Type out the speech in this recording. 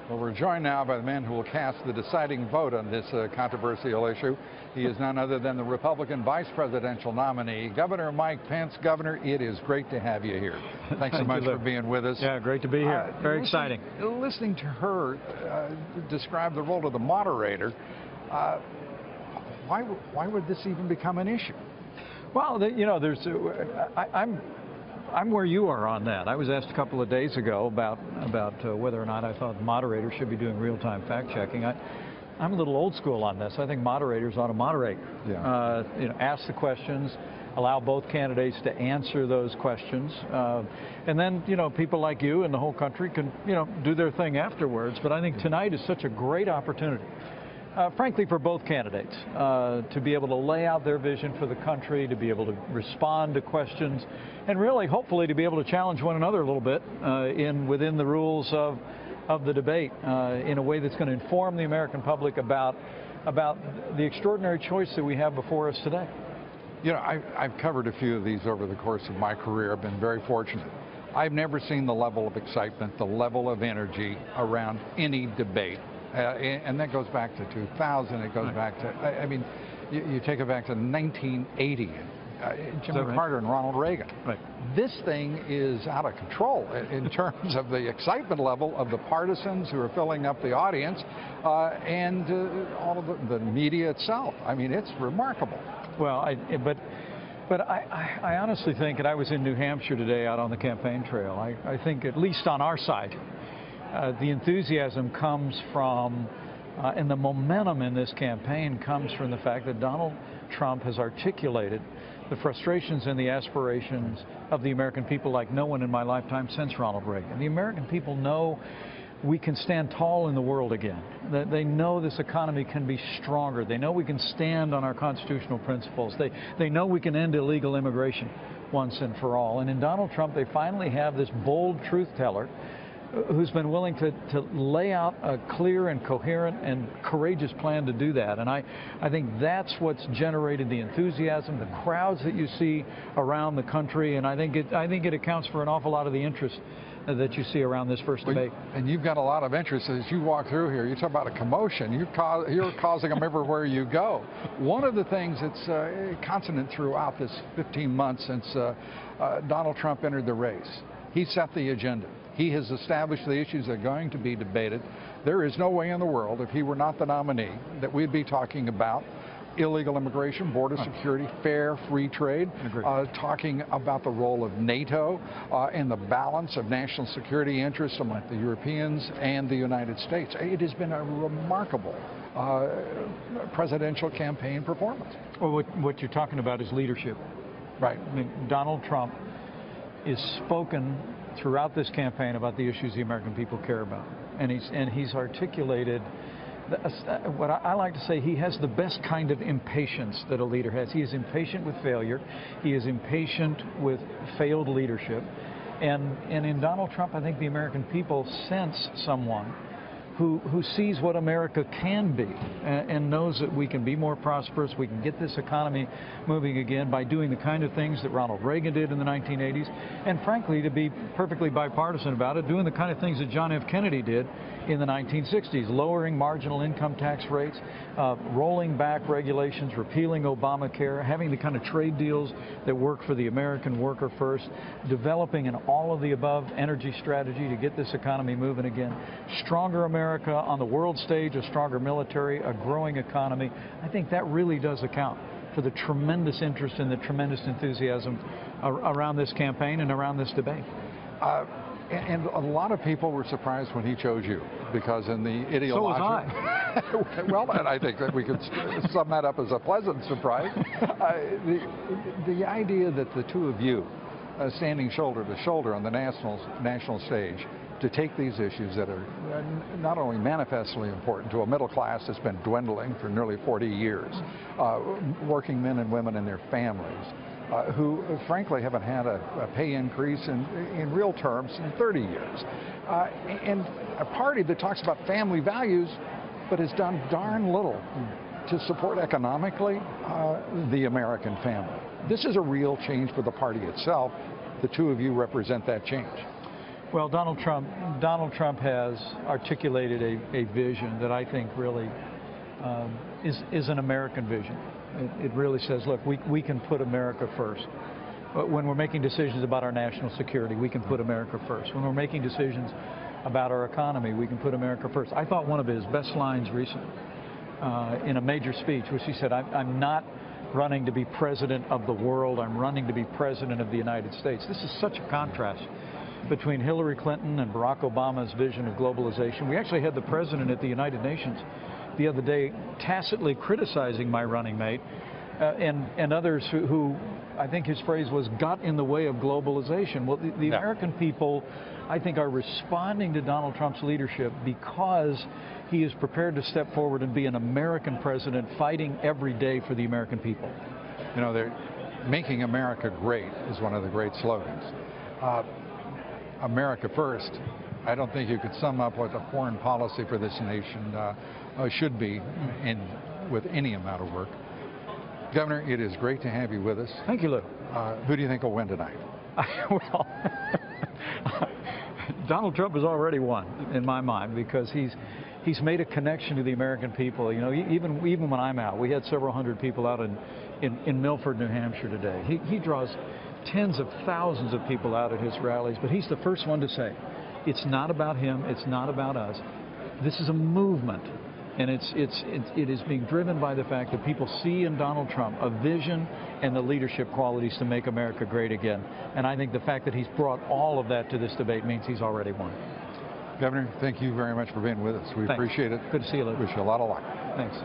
Well, we're joined now by the man who will cast the deciding vote on this controversial issue. He is none other than the Republican vice presidential nominee, Governor Mike Pence. Governor, it is great to have you here. Thanks so much for being with us. Yeah, great to be here. Very exciting. Listening to her describe the role of the moderator, why would this even become an issue? Well, I'm where you are on that. I was asked a couple of days ago about whether or not I thought moderators should be doing real-time fact-checking. I'm a little old school on this. I think moderators ought to moderate. Yeah. Ask the questions, allow both candidates to answer those questions, and then people like you and the whole country can do their thing afterwards. But I think tonight is such a great opportunity. Frankly, for both candidates, to be able to lay out their vision for the country, to be able to respond to questions, and really, hopefully, to be able to challenge one another a little bit within the rules of the debate in a way that's going to inform the American public about the extraordinary choice that we have before us today. I've covered a few of these over the course of my career. I've been very fortunate. I've never seen the level of excitement, the level of energy around any debate. And that goes back to 2000. It goes back to, you take it back to 1980, Jimmy Carter and Ronald Reagan. Right. This thing is out of control in terms of the excitement level of the partisans who are filling up the audience and all of the media itself. I mean, it's remarkable. Well, But I honestly think, and I was in New Hampshire today out on the campaign trail, I think at least on our side, the enthusiasm comes from, and the momentum in this campaign comes from the fact that Donald Trump has articulated the frustrations and the aspirations of the American people like no one in my lifetime since Ronald Reagan. The American people know we can stand tall in the world again. They know this economy can be stronger. They know we can stand on our constitutional principles. They know we can end illegal immigration once and for all. And in Donald Trump, they finally have this bold truth teller who's been willing to lay out a clear and coherent and courageous plan to do that. And I think that's what's generated the enthusiasm, the crowds that you see around the country, and I think it accounts for an awful lot of the interest that you see around this first debate. And you've got a lot of interest as you walk through here. You talk about a commotion. You're causing them everywhere you go. One of the things that's constant throughout this 15 months since Donald Trump entered the race, he set the agenda. He has established the issues that are going to be debated. There is no way in the world, if he were not the nominee, that we'd be talking about illegal immigration, border security, fair, free trade, talking about the role of NATO and the balance of national security interests among the Europeans and the United States. It has been a remarkable presidential campaign performance. Well, what you're talking about is leadership. Right. I mean, Donald Trump is spoken throughout this campaign about the issues the American people care about. And he's articulated what I like to say, he has the best kind of impatience that a leader has. He is impatient with failure. He is impatient with failed leadership. And in Donald Trump, I think the American people sense someone who sees what America can be and knows that we can be more prosperous, we can get this economy moving again by doing the kind of things that Ronald Reagan did in the 1980s, and frankly, to be perfectly bipartisan about it, doing the kind of things that John F. Kennedy did in the 1960s, lowering marginal income tax rates, rolling back regulations, repealing Obamacare, having the kind of trade deals that work for the American worker first, developing an all-of-the-above energy strategy to get this economy moving again, stronger America on the world stage, a stronger military, a growing economy. I think that really does account for the tremendous interest and the tremendous enthusiasm around this campaign and around this debate. And a lot of people were surprised when he chose you, because in the ideology... So was I. Well, and I think that we could sum that up as a pleasant surprise. The idea that the two of you standing shoulder to shoulder on the national stage to take these issues that are not only manifestly important to a middle class that's been dwindling for nearly 40 years, working men and women and their families, who frankly haven't had a pay increase in real terms in 30 years. And a party that talks about family values but has done darn little to support economically the American family. This is a real change for the party itself. The two of you represent that change. Well, Donald Trump has articulated a vision that I think really is an American vision. It really says, look, we can put America first. But when we're making decisions about our national security, we can put America first. When we're making decisions about our economy, we can put America first. I thought one of his best lines recently in a major speech was he said, I'm not running to be president of the world, I'm running to be president of the United States. This is such a contrast between Hillary Clinton and Barack Obama's vision of globalization. We actually had the president at the United Nations the other day tacitly criticizing my running mate and others who I think his phrase was, got in the way of globalization. Well, the American people, I think, are responding to Donald Trump's leadership because he is prepared to step forward and be an American president fighting every day for the American people. You know, they're making America great is one of the great slogans. America first. I don't think you could sum up what the foreign policy for this nation should be with any amount of work. Governor, it is great to have you with us. Thank you, Lou. Who do you think will win tonight? Well, Donald Trump has already won in my mind because he's made a connection to the American people. You know, even when I'm out, we had several hundred people out in Milford, New Hampshire today. He draws tens of thousands of people out at his rallies, but he's the first one to say, it's not about him, it's not about us. This is a movement. And it is being driven by the fact that people see in Donald Trump a vision and the leadership qualities to make America great again. And I think the fact that he's brought all of that to this debate means he's already won. Governor, thank you very much for being with us. We appreciate it. Good to see you, Luke. Wish you a lot of luck. Thanks.